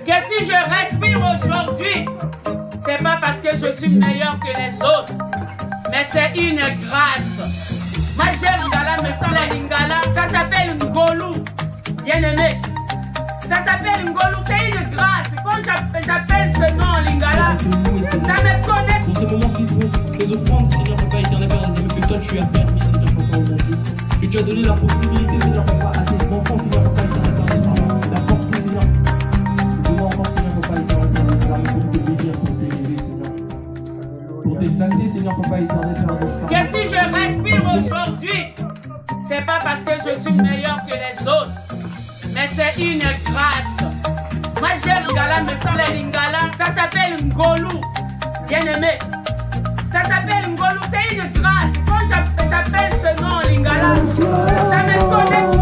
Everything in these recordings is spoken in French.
que si je respire aujourd'hui, c'est pas parce que je suis meilleur que les autres, mais c'est une grâce. Moi j'aime Lingala, mais sans la Lingala, ça s'appelle Ngolou, bien aimé. Ça s'appelle Ngolou, c'est une grâce. Quand j'appelle ce nom Lingala, ça me connecte. Dans ce moment, c'est pour ces offrandes, Seigneur Papa éternel Père des amis, que toi tu as permis, Seigneur Papa, au mon Dieu. Que tu as donné la possibilité, Seigneur Papa, à tes enfants, Seigneur Papa éternel Père des amis, d'apporter, Seigneur. Dis-moi encore, Seigneur Papa éternel Père des amis, pour te bénir, pour t'élever, Seigneur. Pour t'exalter, Seigneur Papa éternel Père des amis. Que si je respire aujourd'hui, c'est pas parce que je suis meilleur que les autres, mais c'est une grâce. Moi j'aime Lingala, mais sans la Lingala, ça s'appelle Ngolou, bien aimé. Ça s'appelle Ngolou, c'est une grâce. Quand j'appelle ce nom Lingala, ça me connecte.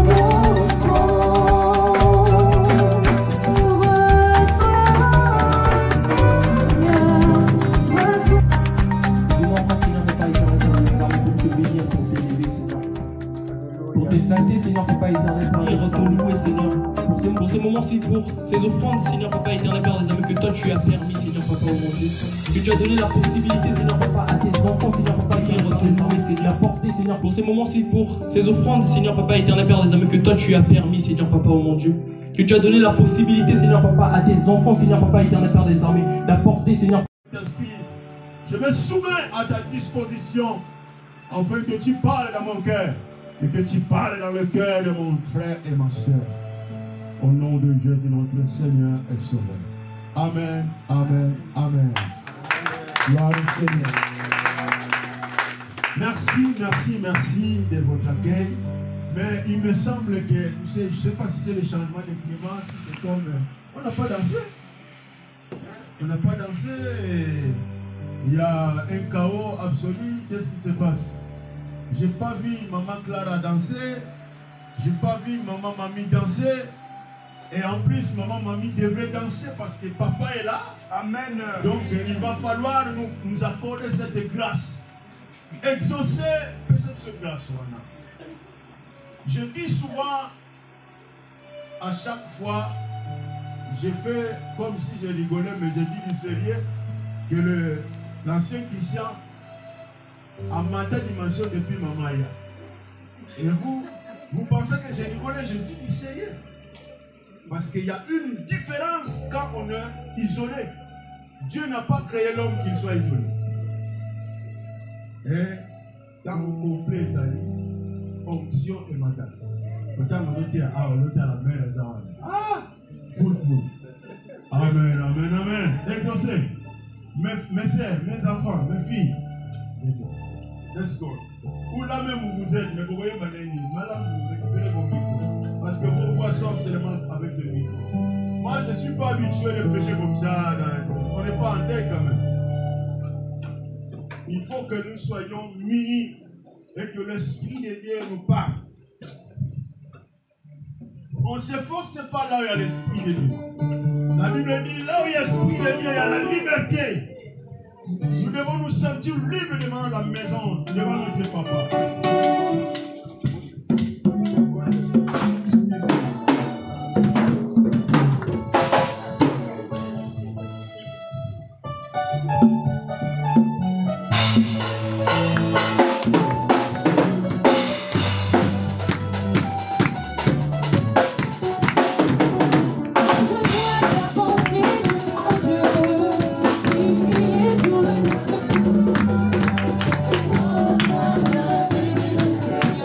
T'exalter, Seigneur Papa éternel Père, et te Seigneur. Pour ce moment, c'est pour ces offrandes, Seigneur Papa éternel Père des amis, que toi tu as permis, Seigneur Papa, au mon Dieu. Que tu as donné la possibilité, Seigneur Papa, à tes enfants, Seigneur Papa éternel Père des amis, c'est de la porter, Seigneur. Pour ce moment, c'est pour ces offrandes, Seigneur Papa éternel Père des amis, que toi tu as permis, Seigneur Papa, au mon Dieu. Que tu as donné la possibilité, Seigneur Papa, à tes enfants, Seigneur Papa éternel Père des armées, d'apporter, Seigneur. Je me soumets à ta disposition, afin que tu parles dans mon cœur. Et que tu parles dans le cœur de mon frère et ma soeur. Au nom de Dieu, de notre Seigneur et Sauveur. Amen, amen, amen. Gloire au Seigneur. Merci, merci, merci de votre accueil. Mais il me semble que, je ne sais pas si c'est le changement de climat, si c'est comme... On n'a pas dansé. On n'a pas dansé. Il y a un chaos absolu. Qu'est-ce qui se passe? J'ai pas vu maman Clara danser, j'ai pas vu maman Mamie danser, et en plus maman Mamie devrait danser parce que papa est là. Amen. Donc il va falloir nous accorder cette grâce, exaucer cette grâce. Je dis souvent, à chaque fois, j'ai fait comme si je rigolais, mais je dis du sérieux que l'ancien Christian a mandat dimension depuis Maman Aya. Et vous pensez que j'ai rigolé, je dis du sérieux. Parce qu'il y a une différence quand on est isolé. Dieu n'a pas créé l'homme qu'il soit isolé. Et quand on complet, ça dit onction et mandat. Quand on est à la mer, full. Amen, amen, amen. Exaucé. Mes soeurs, mes enfants, mes filles. Let's go. Où là même où vous êtes, mais vous voyez ma ligne, madame, vous récupérez vos micros. Parce que vos voix sortent seulement avec le micro. Moi, je ne suis pas habitué de prêcher comme ça. On n'est pas en deuil quand même. Il faut que nous soyons munis et que l'Esprit de Dieu nous parle. On ne s'efforce pas là où il y a l'Esprit de Dieu. La Bible dit, là où il y a l'Esprit de Dieu, il y a la liberté. Nous devons nous sentir libres devant la maison, devant notre papa. Seigneur.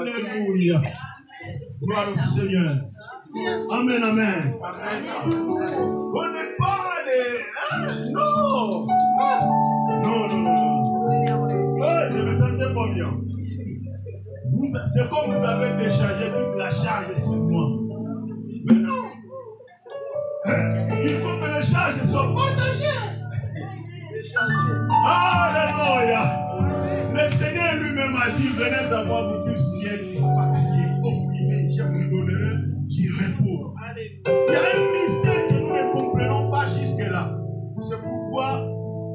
Alléluia. Gloire au Seigneur. Amen, amen. On n'est pas des... Non. Non. Oh, je me sentais pas bien. C'est comme vous avez déchargé toute la charge sur moi. Mais non. Il faut que les charges soient partagées. Alléluia. Le Seigneur lui-même a dit, venez avoir vous tous qui êtes fatigués, opprimés, je vous donnerai du repos. Il y a un mystère que nous ne comprenons pas jusque-là. C'est pourquoi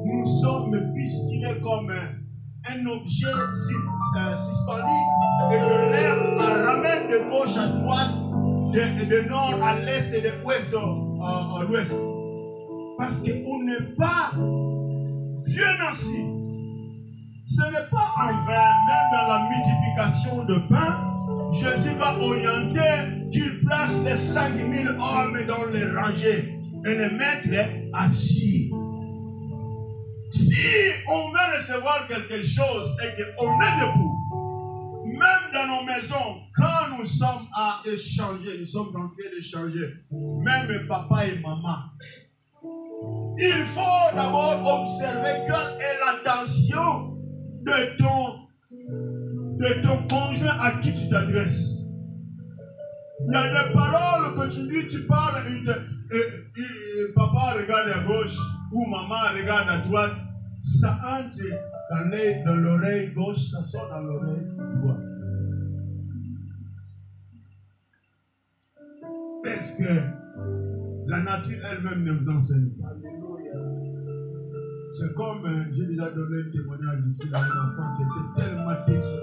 nous sommes, puisqu'il est comme un objet suspendu et que l'air ramène de gauche à droite, de nord à l'est et de l'ouest à l'ouest. Parce qu'on n'est pas bien assis. Ce n'est pas en vain, même dans la multiplication de pain, Jésus va orienter qu'il place les 5000 hommes dans les rangées et les mettre assis. Si on veut recevoir quelque chose et qu'on est debout, même dans nos maisons, quand nous sommes à échanger, nous sommes en train d'échanger, même papa et maman, il faut d'abord observer quelle est l'intention de ton conjoint à qui tu t'adresses. Il y a des paroles que tu dis, tu parles, papa regarde à gauche ou maman regarde à droite, ça entre dans l'oreille gauche, ça sort dans l'oreille droite. Est-ce que la nature elle-même ne vous enseigne pas? C'est comme, j'ai déjà donné un témoignage ici d'un enfant qui était tellement têtu.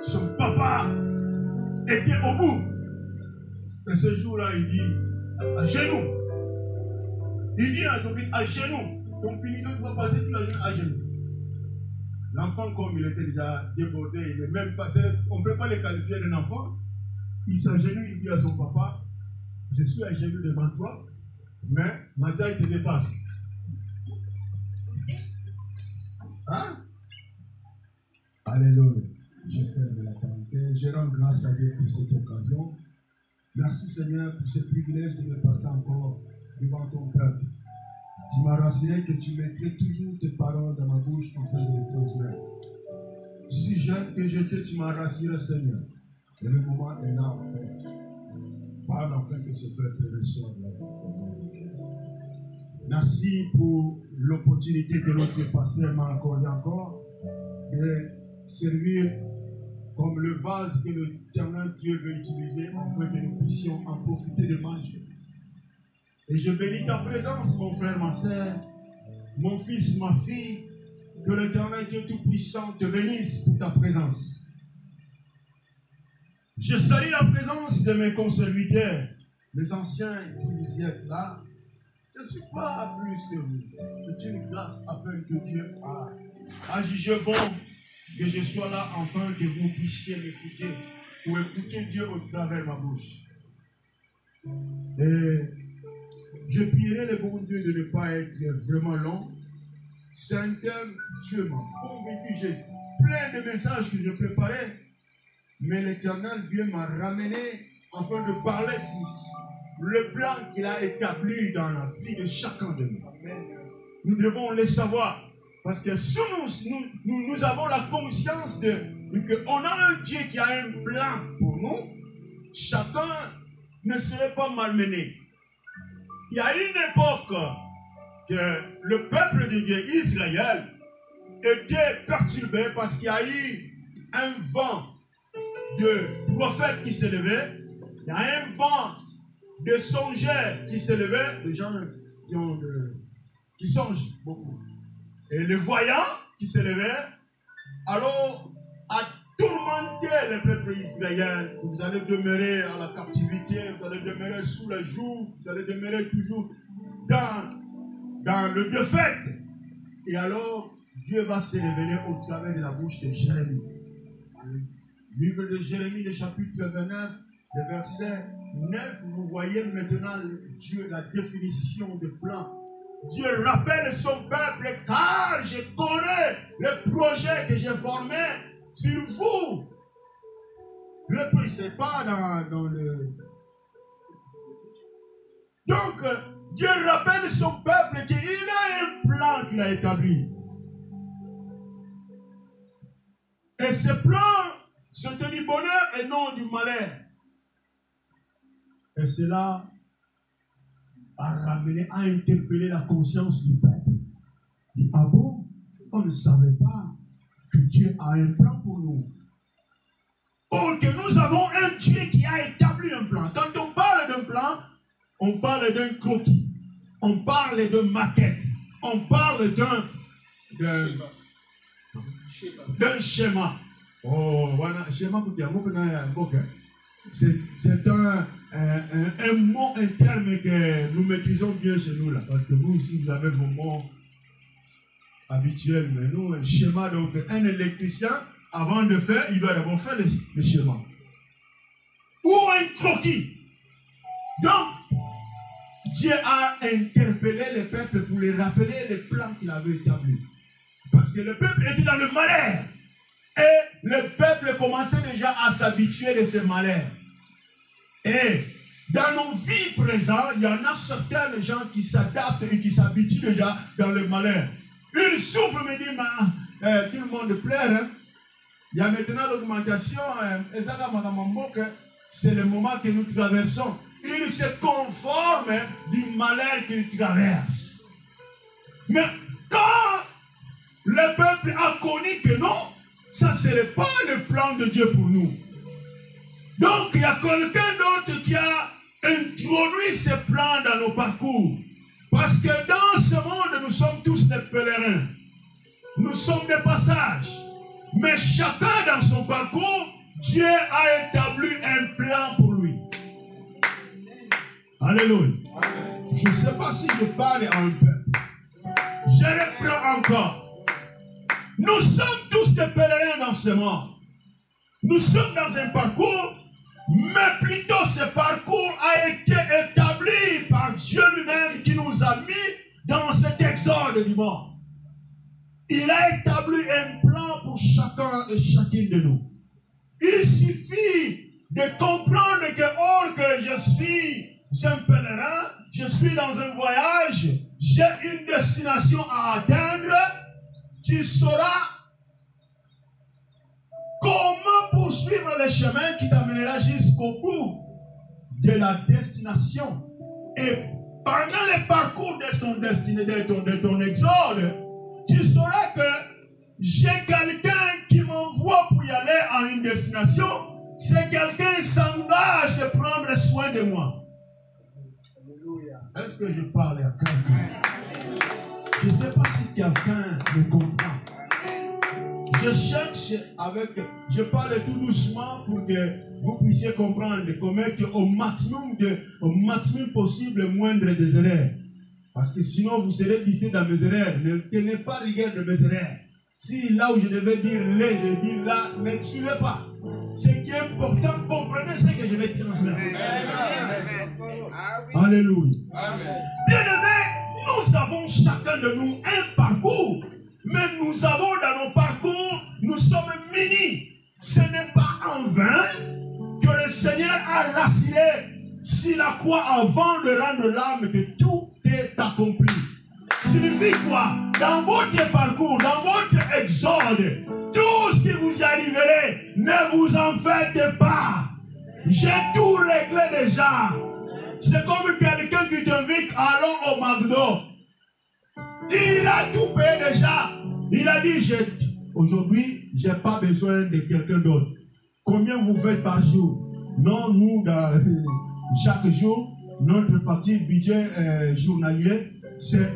son papa était au bout. Et ce jour-là, il dit, à genoux. Il dit à son fils, à genoux. Ton punition doit passer toute la journée à genoux. L'enfant, comme il était déjà débordé, il est même passé, on ne peut pas le qualifier d'un enfant. Il s'agenouille, il dit à son papa, je suis à genoux devant toi, mais ma taille te dépasse. Hein? Alléluia. Je ferme la parenthèse. Je rends grâce à Dieu pour cette occasion. Merci Seigneur pour ce privilège de me passer encore devant ton peuple. Tu m'as rassuré que tu mettrais toujours tes paroles dans ma bouche afin de les transmettre. Si jeune que j'étais, tu m'as rassuré Seigneur. Et le moment est là, Père. Parle afin que ce peuple reçoive la vie. Merci pour l'opportunité que notre pasteur m'a accordé encore de servir comme le vase que l'éternel Dieu veut utiliser afin que nous puissions en profiter de manger. Et je bénis ta présence, mon frère, ma soeur, mon fils, ma fille, que l'éternel Dieu Tout-Puissant te bénisse pour ta présence. Je salue la présence de mes conservateurs, les anciens qui vous y êtes là. Je ne suis pas plus que vous. C'est une grâce afin que Dieu a jugé bon que je sois là afin que vous puissiez m'écouter ou écouter Dieu au travers de ma bouche. Et je prierai le bon Dieu de ne pas être vraiment long. C'est un thème, Dieu m'a convaincu, j'ai plein de messages que je préparais, mais l'Éternel Dieu m'a ramené afin de parler le plan qu'il a établi dans la vie de chacun de nous. Nous devons le savoir. Parce que sous nous avons la conscience qu'on a un Dieu qui a un plan pour nous. Chacun ne serait pas malmené. Il y a une époque que le peuple de Dieu, Israël, était perturbé parce qu'il y a eu un vent de prophètes qui s'est levé. Il y a un vent de songeurs qui s'est levé. Des gens qui songent beaucoup. Et les voyants qui se levaient, alors à tourmenter le peuple israélien. Vous allez demeurer à la captivité, vous allez demeurer sous le joug, vous allez demeurer toujours dans le défaite. Et alors, Dieu va se révéler au travers de la bouche de Jérémie. Livre de Jérémie, le chapitre 29, le verset 9, vous voyez maintenant Dieu, la définition de plan. Dieu rappelle son peuple, car je connais le projet que j'ai formé sur vous. Le projet, c'est pas dans le... Donc, Dieu rappelle son peuple qu'il a un plan qu'il a établi. Et ce plan, c'est du bonheur et non du malheur. Et cela a ramené, a interpellé la conscience du peuple. Il dit, ah bon, on ne savait pas que Dieu a un plan pour nous. Or que nous avons un Dieu qui a établi un plan. Quand on parle d'un plan, on parle d'un croquis, on parle de maquette, on parle d'un schéma. Oh, voilà, schéma, c'est un mot, un terme que nous maîtrisons bien chez nous là. Parce que vous aussi, vous avez vos mots habituels. Mais nous, un schéma, donc un électricien, avant de faire, il doit d'abord faire le schéma. Ou un croquis. Donc, Dieu a interpellé le peuple pour lui rappeler les plans qu'il avait établis. Parce que le peuple était dans le malheur. Et le peuple commençait déjà à s'habituer de ce malheur. Et dans nos vies présentes, il y en a certains gens qui s'adaptent et qui s'habituent déjà dans le malheur. Ils souffrent, me dit, tout le monde pleure. Hein? Il y a maintenant l'augmentation. C'est le moment que nous traversons. Ils se conforment du malheur qu'ils traversent. Mais quand le peuple a connu que non, ça ne serait pas le plan de Dieu pour nous. Donc, il y a quelqu'un d'autre qui a introduit ce plan dans nos parcours. Parce que dans ce monde, nous sommes tous des pèlerins. Nous sommes des passages. Mais chacun dans son parcours, Dieu a établi un plan pour lui. Alléluia. Je ne sais pas si je parle à un peuple. J'ai le plan encore. Nous sommes tous des pèlerins dans ce monde. Nous sommes dans un parcours, mais plutôt ce parcours a été établi par Dieu lui-même qui nous a mis dans cet exode du monde. Il a établi un plan pour chacun et chacune de nous. Il suffit de comprendre que, or que je suis un pèlerin, je suis dans un voyage, j'ai une destination à atteindre, tu sauras comment poursuivre le chemin qui t'amènera jusqu'au bout de la destination. Et pendant le parcours de son destinée, de ton exode, tu sauras que j'ai quelqu'un qui m'envoie pour y aller à une destination. C'est quelqu'un qui s'engage de prendre soin de moi. Est-ce que je parle à quelqu'un? Je ne sais pas si quelqu'un me comprend. Je cherche je parle tout doucement pour que vous puissiez comprendre, de commettre au maximum possible moindre des erreurs. Parce que sinon vous serez glissé dans mes erreurs. Ne tenez pas rigueur de mes erreurs. Si là où je devais dire les, je dis là, ne suivez pas. Ce qui est important, comprenez ce que je vais transmettre. Alléluia. Bien-aimés, nous avons chacun de nous un parcours. Mais nous avons dans nos parcours, nous sommes munis. Ce n'est pas en vain que le Seigneur a raciné sur la croix avant de rendre l'âme que tout est accompli. Signifie quoi? Dans votre parcours, dans votre exode, tout ce qui vous arriverait, ne vous en faites pas. J'ai tout réglé déjà. C'est comme quelqu'un qui t'invite, allons au McDo. Il a tout payé déjà. Il a dit, aujourd'hui, je n'ai pas besoin de quelqu'un d'autre. Combien vous faites par jour? Non, nous, chaque jour, notre facture budget journalier, c'est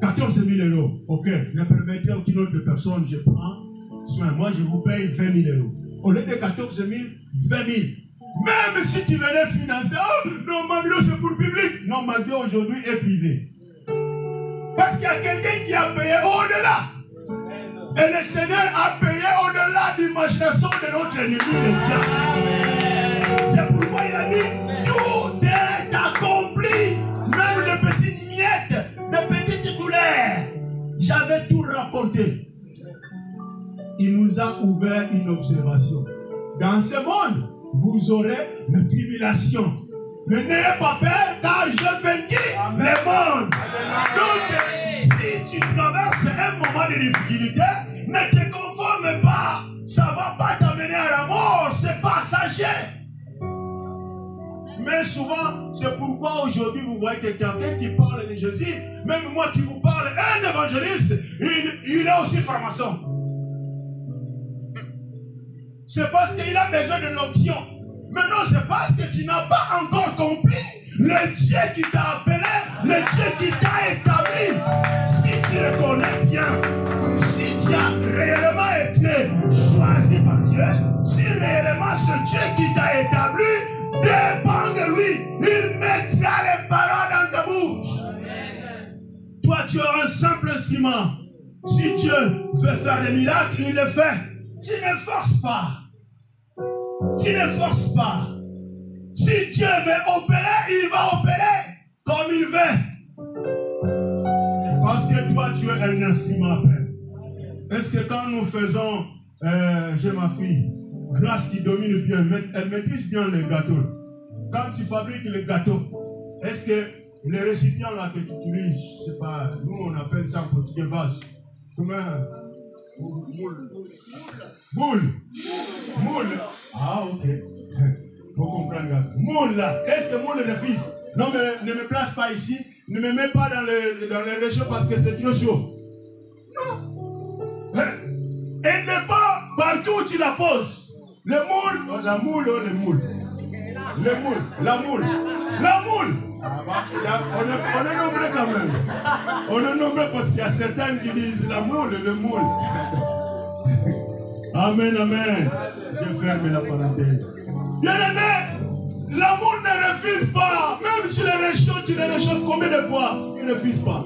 14 000 €. Ok, ne permettez à aucune autre personne, je prends soin. Moi, je vous paye 20 000 €. Au lieu de 14 000, 20 000. Même si tu venais financer, oh, non, McDo, c'est pour le public. Non, McDo aujourd'hui est privé. Parce qu'il y a quelqu'un qui a payé au-delà. Et le Seigneur a payé au-delà de l'imagination de notre ennemi, le diable. C'est pourquoi il a dit, tout est accompli. Même de petites miettes, de petites douleurs. J'avais tout rapporté. Il nous a ouvert une observation. Dans ce monde, vous aurez la tribulation. Mais n'ayez pas peur, car je vaincu le monde. Donc, si tu traverses un moment de difficulté, ne te conforme pas. Ça ne va pas t'amener à la mort, c'est passager. Mais souvent, c'est pourquoi aujourd'hui vous voyez que quelqu'un qui parle de Jésus, même moi qui vous parle, un évangéliste, il est aussi franc-maçon. C'est parce qu'il a besoin de l'option. Mais non, c'est parce que tu n'as pas encore compris le Dieu qui t'a appelé, le Dieu qui t'a établi. Si tu le connais bien, si tu as réellement été choisi par Dieu, si réellement ce Dieu qui t'a établi dépend de lui, il mettra les paroles dans ta bouche. Toi, tu es un simple instrument. Si Dieu veut faire des miracles, il le fait. Tu ne forces pas. Tu ne forces pas. Si Dieu veut opérer, il va opérer comme il veut. Parce que toi, tu es un instrument. Est-ce que quand nous faisons, j'ai ma fille, Grâce qui domine bien, elle maîtrise bien les gâteaux. Quand tu fabriques les gâteaux, est-ce que les récipients là que tu utilises, je sais pas, nous on appelle ça en portugais vase. Comment? Moule. Moule. Ah, ok. Pour comprendre. Moule là. Est-ce que moule refuse? Non, mais ne me place pas ici. Ne me mets pas dans les régions parce que c'est trop chaud. Non. Et n'est pas partout où tu la poses. Le moule, la moule, le moule. Le moule, la moule. La moule. Ah bah, on est nombreux quand même. On est nombreux parce qu'il y a certains qui disent la moule, le moule. Amen, amen. Je ferme la parenthèse. Bien-aimé, l'amour ne refuse pas. Même si tu le réchauffes combien de fois, il ne refuse pas.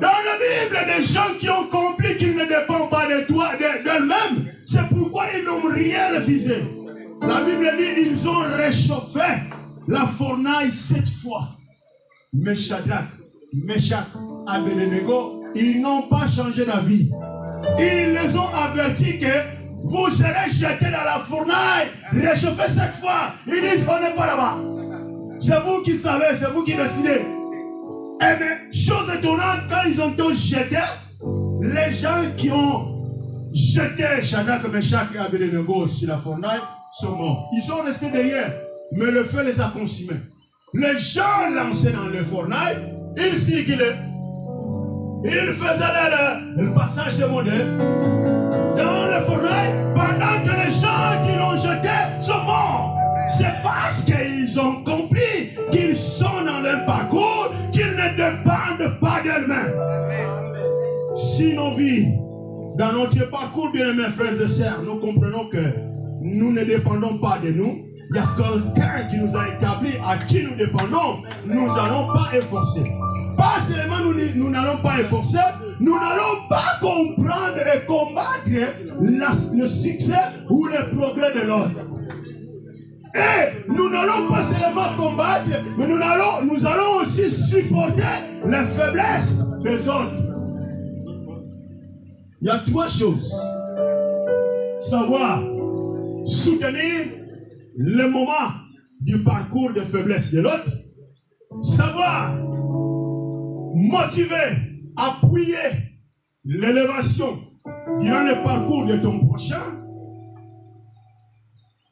Dans la Bible, il y a des gens qui ont compris qu'ils ne dépendent pas de toi, d'eux-mêmes. C'est pourquoi ils n'ont rien refusé. La Bible dit ils ont réchauffé la fournaille 7 fois. Mais Shadrach, Meshach, Abednego, ils n'ont pas changé d'avis. Ils les ont avertis que vous serez jetés dans la fournaille, réchauffés 7 fois. Ils disent on n'est pas là-bas. C'est vous qui savez, c'est vous qui décidez. Et mais, chose étonnante, quand ils ont été jetés, les gens qui ont jeté Shadrach, Meshach et Abednego sur la fournaille sont morts. Ils sont restés derrière, mais le feu les a consumés. Les gens lancés dans le fournaille, ils circulaient. Ils faisaient le passage de modèle dans le fournaille pendant que les gens qui l'ont jeté sont morts. C'est parce qu'ils ont compris qu'ils sont dans leur parcours, qu'ils ne dépendent pas d'eux-mêmes. Si nos vies, dans notre parcours, bien aimés frères et sœurs, nous comprenons que nous ne dépendons pas de nous. Il y a quelqu'un qui nous a établis, à qui nous dépendons, nous n'allons pas efforcer. Pas seulement nous n'allons pas efforcer, nous n'allons pas comprendre et combattre le succès ou le progrès de l'autre. Et nous n'allons pas seulement combattre, mais nous allons aussi supporter les faiblesses des autres. Il y a 3 choses. Savoir soutenir le moment du parcours de faiblesse de l'autre. Savoir motiver, appuyer l'élévation durant le parcours de ton prochain.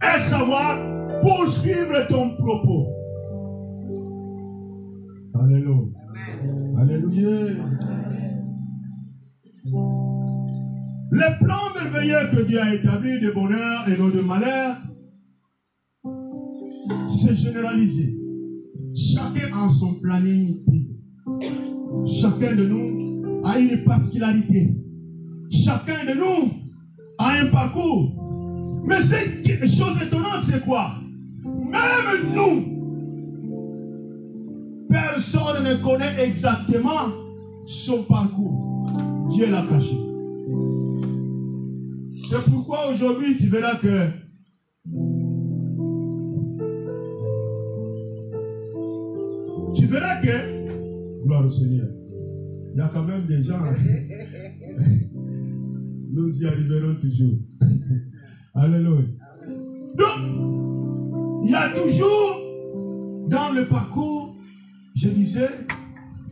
Et savoir poursuivre ton propos. Alléluia. Alléluia. Les plans merveilleux que Dieu a établis de bonheur et non de malheur, c'est généralisé. Chacun a son planning. Chacun de nous a une particularité. Chacun de nous a un parcours. Mais cette chose étonnante, c'est quoi? Même nous, personne ne connaît exactement son parcours. Dieu l'a caché. C'est pourquoi aujourd'hui, tu verras que gloire au Seigneur, il y a quand même des gens, nous y arriverons toujours. Alléluia. Donc, il y a toujours dans le parcours, je disais,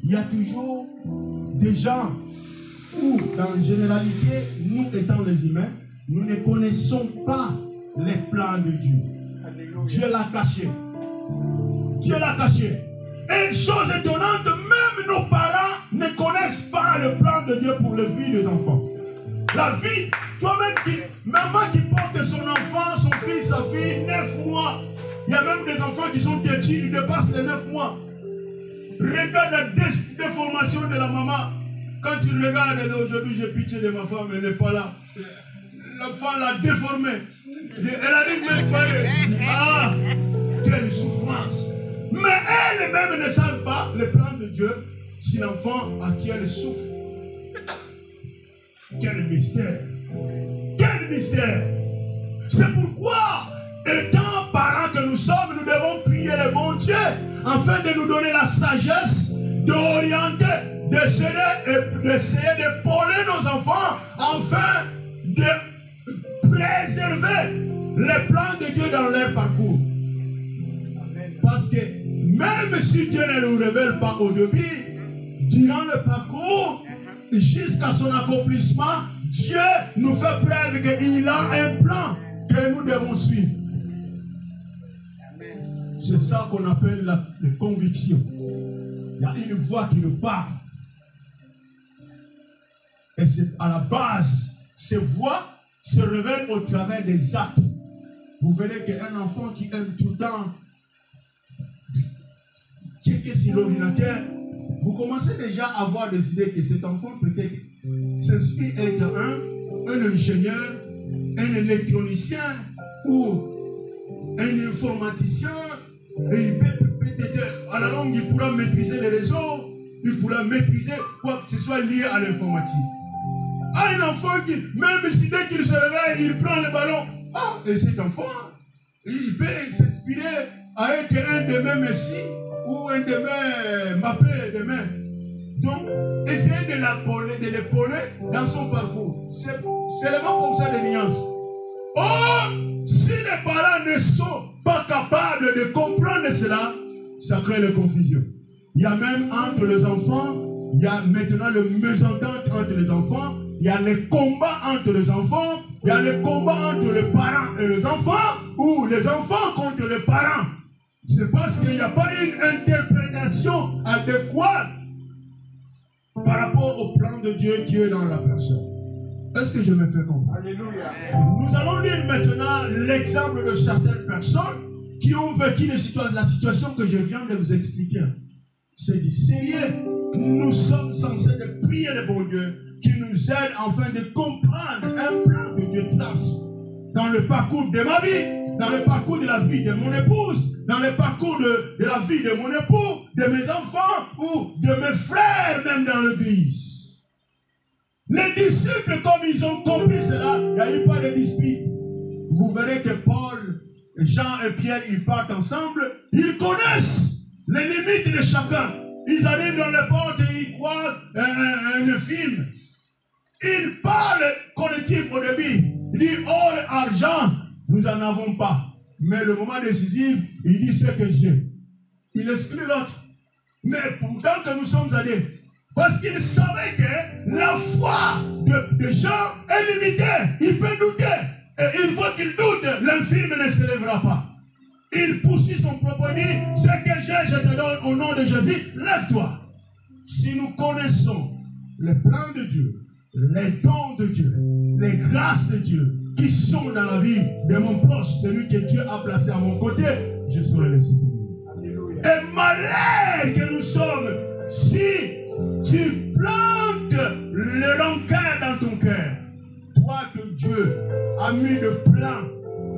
il y a toujours des gens où, dans la généralité, nous étant les humains, nous ne connaissons pas les plans de Dieu. Dieu l'a caché. Dieu l'a caché. Et une chose étonnante, même nos parents ne connaissent pas le plan de Dieu pour la vie des enfants. La vie, toi-même, maman qui porte son enfant, son fils, sa fille, 9 mois. Il y a même des enfants qui sont petits, ils dépassent les 9 mois. Regarde la déformation de la maman. Quand tu regardes, aujourd'hui j'ai pitié de ma femme, elle n'est pas là. L'enfant l'a déformée. Elle a dit même pas. Ah, quelle souffrance. Mais elles-mêmes ne savent pas le plan de Dieu si l'enfant à qui elle souffre. Quel mystère. Quel mystère. C'est pourquoi, étant parents que nous sommes, nous devons prier le bon Dieu afin de nous donner la sagesse d'orienter, d'essayer d'épauler nos enfants afin de préserver les plans de Dieu dans leur parcours. Parce que même si Dieu ne nous révèle pas au début, durant le parcours, jusqu'à son accomplissement, Dieu nous fait preuve qu'il a un plan que nous devons suivre. C'est ça qu'on appelle la conviction. Il y a une voix qui nous parle. Et c'est à la base, ces voix se révèlent au travers des actes. Vous verrez qu'un enfant qui aime tout le temps checker sur l'ordinateur, vous commencez déjà à avoir des idées que cet enfant peut-être s'inspire être un ingénieur, un électronicien ou un informaticien, et il peut peut-être, à la longue, il pourra maîtriser les réseaux, il pourra maîtriser quoi que ce soit lié à l'informatique. Un enfant qui, même si dès qu'il se réveille, il prend le ballon. Ah, et cet enfant, il peut s'inspirer à être un demain Messi ou un demain Mbappé demain. Donc, essayez de l'épauler dans son parcours. C'est seulement comme ça des nuances. Oh, si les parents ne sont pas capables de comprendre cela, ça crée la confusion. Il y a même entre les enfants, il y a maintenant le mésentente entre les enfants, il y a les combats entre les enfants, il y a les combats entre les parents et les enfants, ou les enfants contre les parents. C'est parce qu'il n'y a pas une interprétation adéquate par rapport au plan de Dieu qui est dans la personne. Est-ce que je me fais comprendre? Alléluia. Nous allons lire maintenant l'exemple de certaines personnes qui ont vécu la situation que je viens de vous expliquer. C'est du sérieux. Nous sommes censés de prier le bon Dieu qui nous aide afin de comprendre un plan que Dieu trace dans le parcours de ma vie, dans le parcours de la vie de mon épouse, dans le parcours de la vie de mon époux, de mes enfants ou de mes frères, même dans l'église. Les disciples, comme ils ont compris cela, il n'y a eu pas de dispute. Vous verrez que Paul, Jean et Pierre, ils partent ensemble. Ils connaissent les limites de chacun. Ils arrivent dans les portes et ils croisent un film. Ils parlent collectif au début. Il dit, or, argent, nous n'en avons pas. Mais le moment décisif, il dit ce que j'ai. Il exclut l'autre. Mais pourtant que nous sommes allés, parce qu'il savait que la foi de gens est limitée. Il peut douter. Et une fois qu'il doute, l'infirme ne se lèvera pas. Il poursuit son propos, dit, ce que j'ai, je te donne au nom de Jésus, lève-toi. Si nous connaissons le plan de Dieu, les dons de Dieu, les grâces de Dieu qui sont dans la vie de mon proche, celui que Dieu a placé à mon côté, je saurai les soutenir. Et malheur que nous sommes, si tu plantes le rancœur dans ton cœur, toi que Dieu a mis le plan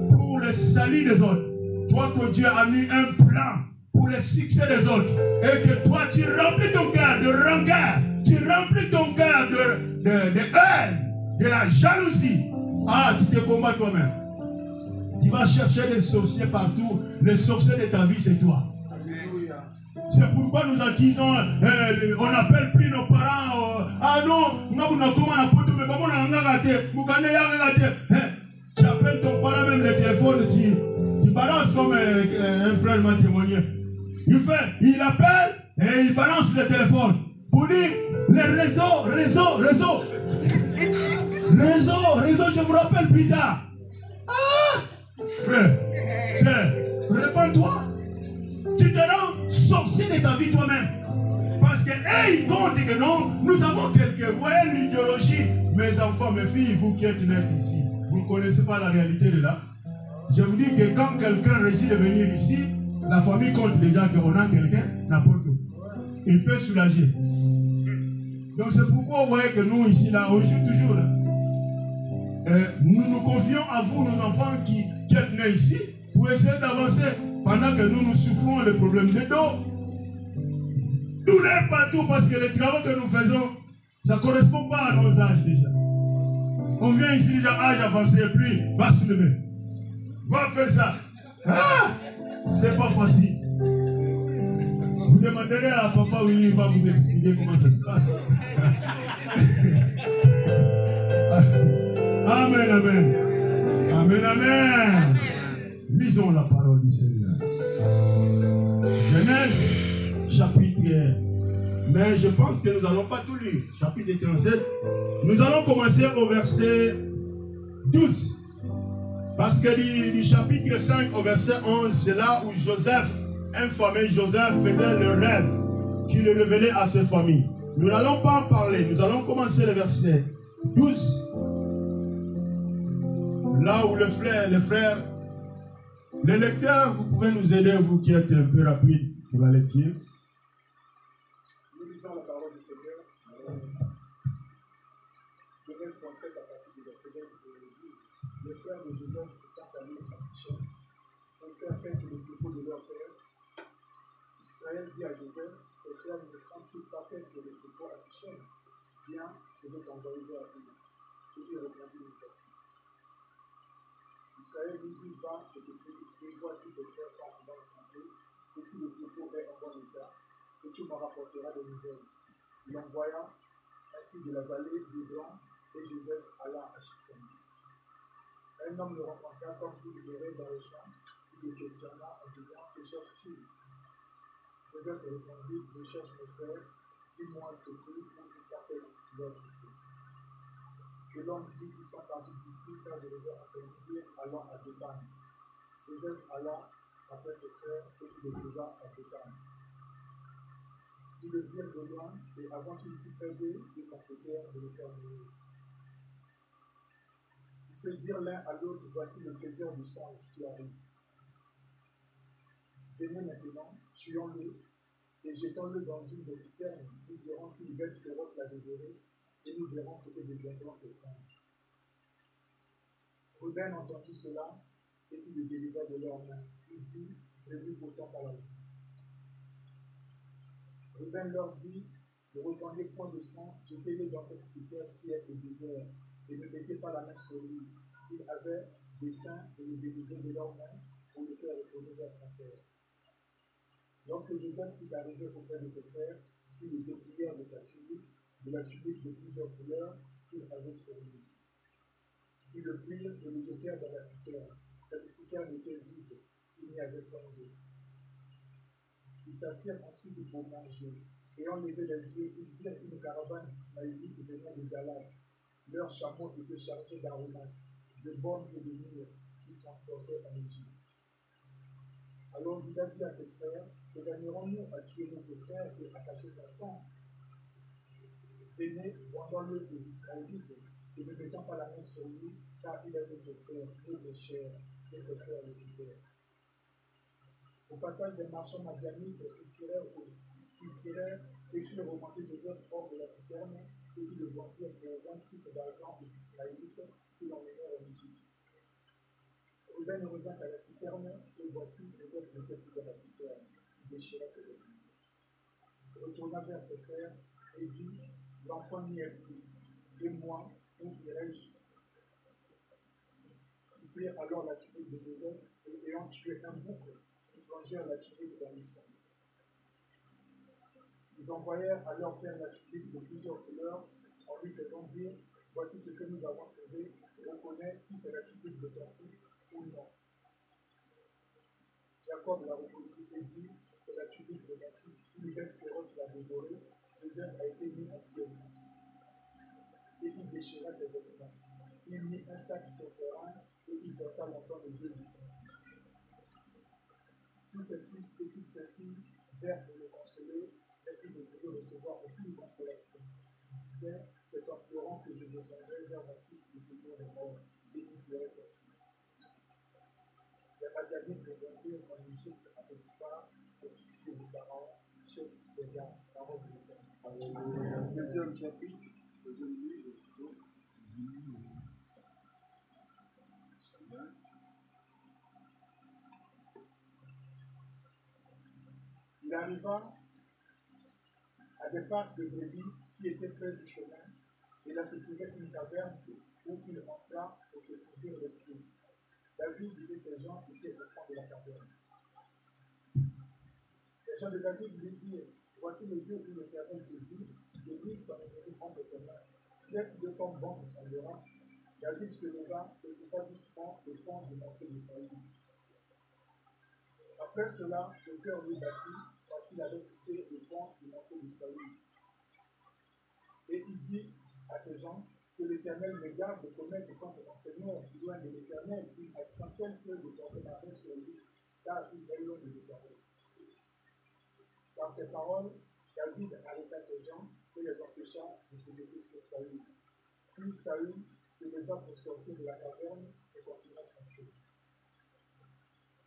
pour le salut des autres, toi que Dieu a mis un plan pour le succès des autres, et que toi tu remplis ton cœur de rancœur, tu remplis ton cœur de haine, de la jalousie, ah, tu te combats toi-même. Tu vas chercher des sorciers partout. Les sorciers de ta vie, c'est toi. C'est pourquoi nous accusons, on n'appelle plus nos parents. Ah non, tu appelles ton parent, même le téléphone, tu balances comme un frère m'a témoigné. Il appelle et il balance le téléphone pour dire les réseaux, je vous rappelle plus tard. Ah, frère, réponds-toi. Tu te rends sorcier de ta vie toi-même. Parce que, ils comptent que non, nous avons quelques, vous voyez l'idéologie. Mes enfants, mes filles, vous qui êtes nés ici, vous ne connaissez pas la réalité de là. Je vous dis que quand quelqu'un réussit de venir ici, la famille compte déjà qu'on a quelqu'un, n'importe où. Il peut soulager. Donc c'est pourquoi vous voyez que nous ici, là, on joue toujours. Là. Nous nous confions à vous, nos enfants qui êtes nés ici, pour essayer d'avancer pendant que nous souffrons des problèmes de dos. Douleur partout parce que les travaux que nous faisons, ça ne correspond pas à nos âges déjà. On vient ici déjà âge avancé et puis va soulever. Va faire ça. Ah, c'est pas facile. Vous demanderez à papa Willy, il va vous expliquer comment ça se passe. Amen, amen. Amen, amen. Lisons la parole du Seigneur. Genèse, chapitre. Mais je pense que nous n'allons pas tout lire. Chapitre 37. Nous allons commencer au verset 12. Parce que du chapitre 5 au verset 11, c'est là où Joseph, un fameux Joseph, faisait le rêve qu'il révélait à ses familles. Nous n'allons pas en parler. Nous allons commencer le verset 12. Là où les frères, les lecteurs, vous pouvez nous aider, vous qui êtes un peu rapide pour la lecture. Nous lisons la parole du Seigneur. Genèse 37 à partir du verset 12. les frères de Joseph étant allés à Sichem pour faire paître le troupeau de leur père, Israël dit à Joseph, tes frères ne font-ils pas paître le troupeau à Sichem? Viens, je vais t'envoyer vers eux. Et il répondit, nous voici. Israël lui dit, va, je te prie, et vois si tes frères sont en bonne santé, et si le troupeau est en bon état, et tu m'en rapporteras des nouvelles. Il envoya ainsi de la vallée d'Hébron, et Joseph alla à Sichem. Un homme le rencontra comme il irait dans le champ, il le questionna en disant, que cherches-tu? Joseph répondit, je cherche mes frères, dis-moi le troupeau où ils s'appellent leur troupeau. Et l'homme dit, ils sont partis d'ici, car je les ai entendus dire, allons à Dothan. Joseph alla après ses frères, et il les trouva à Dothan. Ils le virent de loin, et avant qu'il fût aidé, ils complétèrent de le faire mourir. Ils se dirent l'un à l'autre, voici le faiseur du songe qui arrive. Venez maintenant, tuons-le, et jetons-le dans une des citernes. Nous dirons qu'une bête féroce l'a dévoré, et nous verrons ce que deviendront ces songes. Ruben entendit cela, et il le délivra de leurs mains. Il dit, ne lui pourtant pas la vie. Ruben leur dit, ne répandez point de sang, jetez-le dans cette citerne qui est au désert, et ne mettez pas la main sur lui. Il avait des seins et le délivrer de leurs mains pour le faire retourner vers son père. Lorsque Joseph fut arrivé auprès de ses frères, ils le dépouillèrent de sa tunique, de la tunique de plusieurs couleurs qu'il avait sur lui. Ils le prirent et le jetèrent dans la citerne. Cette citerne était vide, il n'y avait point d'eau. Ils s'assirent ensuite pour manger. Ayant levé les yeux, ils virent une caravane d'Ismaélites venant de Galade. Leurs chameaux étaient chargés d'aromates, de bornes et de myrrhe qu'ils transportaient en Égypte. Alors Judas dit à ses frères, que gagnerons-nous à tuer notre frère et à cacher sa sang? Venez, vendons-le aux Israélites, et ne mettons pas la main sur lui, car il est notre frère, nous les chers, et ses frères le quittèrent. Au passage des marchands madianites, ils tirèrent et firent remonter Joseph hors de la citerne, et ils le vendirent pour 20 cycles d'argent aux Israélites qui l'emmenèrent en Égypte. Ruben revint à la citerne, et voici, Joseph n'était plus dans la citerne. Il déchira ses vêtements. Il retourna vers ses frères et dit, l'enfant n'y est plus. Et moi, où irai-je? Ils prirent alors la tunique de Joseph, et ayant tué un bouc, ils plongèrent la tunique dans le sang. Ils envoyèrent à leur père la tunique de plusieurs couleurs, en lui faisant dire, voici ce que nous avons trouvé, reconnais si c'est la tunique de ton fils ou non. Jacob l'a reconnu et dit, c'est la tunique de mon fils, une bête féroce l'a dévoré, Joseph a été mis en pièces. Et il déchira ses vêtements. Il mit un sac sur ses reins et il porta longtemps le deuil de son fils. Tous ses fils et toutes ses filles vinrent le consoler, mais il ne voulait recevoir aucune consolation. Il disait, c'est en pleurant que je descendrai vers mon fils qui séjourne est mort, et il pleurait son fils. Les Madianites le vendirent en Égypte à Potiphar, officier du Pharaon, chef des gardes, parole de l'Éternel. Deuxième chapitre, deuxième livre, plutôt. Il arriva à des parcs de brebis qui étaient près du chemin, et là se trouvait une caverne où il entra pour se couvrir les pieds. David et ses gens étaient au fond de la caverne. Les gens de David lui dirent, voici le jour où l'Éternel te dit, je livre ton ennemi entre tes mains. Quel de ton bon te semblera? David se leva et coupa doucement le pont du manteau de Saül. Après cela, le cœur lui battit parce qu'il avait coupé le pont du manteau de Saül. Et il dit à ses gens, que l'Éternel me garde de commettre contre mon Seigneur, loin de l'Éternel, une action telle que de porter ma main sur lui, car il est loin de l'Éternel. Dans ces paroles, David arrêta ses gens et les empêcha de se jeter sur Saül. Puis Saül se leva pour sortir de la caverne et continua son chemin.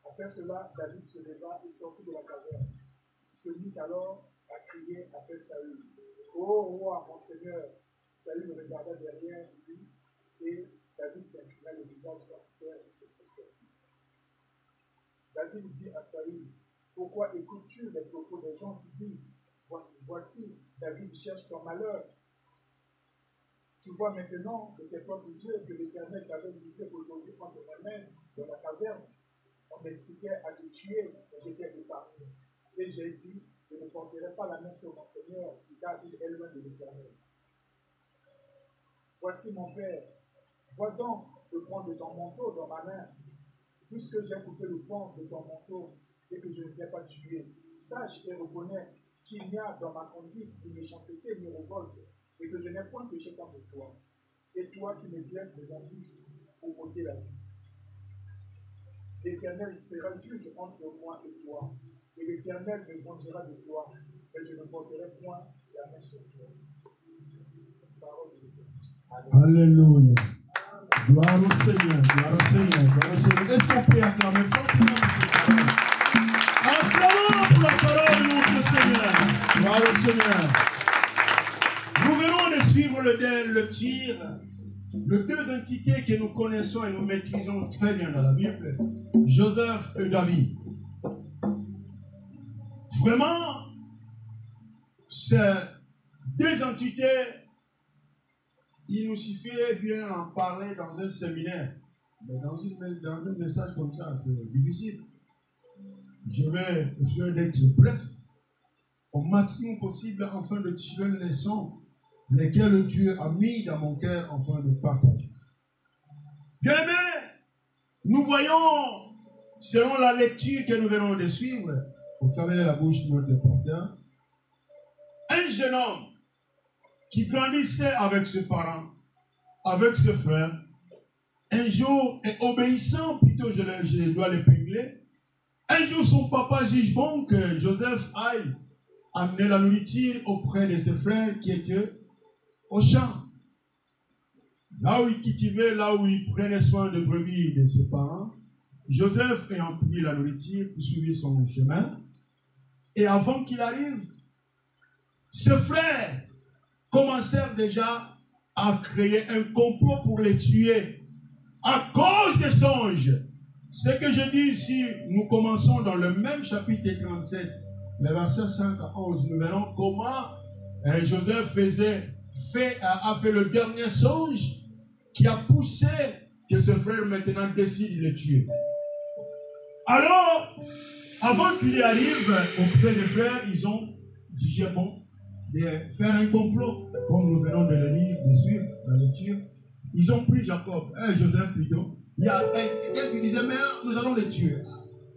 Après cela, David se leva et sortit de la caverne. Il se mit alors à crier après Saül. Ô roi, mon Seigneur! Saül regarda derrière lui et David s'inclina le visage vers terre et se prosterna. David dit à Saül, pourquoi écoutes-tu les propos des gens qui disent, voici, David cherche ton malheur. Tu vois maintenant de tes propres yeux que l'Éternel t'avait livré aujourd'hui entre mes mains dans la caverne. On m'excitait à te tuer, mais j'étais épargné. Et j'ai dit, je ne porterai pas la main sur mon Seigneur, car il est loin de l'Éternel. Voici mon Père, vois donc le pan de ton manteau dans ma main. Puisque j'ai coupé le pan de ton manteau et que je ne t'ai pas tué, sache et reconnais qu'il n'y a dans ma conduite ni méchanceté ni révolte, et que je n'ai point péché contre toi. Et toi, tu me blesses des embûches pour ôter la vie. L'Éternel sera juge entre moi et toi, et l'Éternel me vengera de toi, mais je ne porterai point la main sur toi. Parole de l'Éternel. Alléluia. Gloire au Seigneur, gloire au Seigneur, gloire au Seigneur. Est-ce qu'on peut acclamer fortement cette parole? Acclamons pour la parole de notre Seigneur. Gloire au Seigneur. Nous venons de suivre le tir de deux entités que nous connaissons et nous maîtrisons très bien dans la Bible, Joseph et David. Vraiment, ces deux entités, il nous suffirait bien en parler dans un séminaire. Mais dans un message comme ça, c'est difficile. Je vais essayer d'être bref, au maximum possible, afin de tirer les leçons lesquelles Dieu a mis dans mon cœur afin de partager. Bien aimé, nous voyons, selon la lecture que nous venons de suivre, au travers de la bouche de notre pasteur, un jeune homme qui grandissait avec ses parents, avec ses frères, un jour est obéissant, plutôt je dois l'épingler. Un jour, son papa juge bon que Joseph aille amener la nourriture auprès de ses frères qui étaient au champ. Là où il cultivait, là où il prenait soin de brebis de ses parents, Joseph ayant pris la nourriture, poursuivit son chemin. Et avant qu'il arrive, ses frères commencèrent déjà à créer un complot pour les tuer à cause des songes. Ce que je dis ici, nous commençons dans le même chapitre 37, les versets 5 à 11. Nous verrons comment Joseph a fait le dernier songe qui a poussé que ses frères maintenant décident de les tuer. Alors, avant qu'il y arrive auprès des frères, ils ont jugé bon de faire un complot, comme nous venons de le lire, de suivre la lecture. Ils ont pris Jacob, Joseph plutôt. Il y a quelqu'un qui disait, mais nous allons les tuer.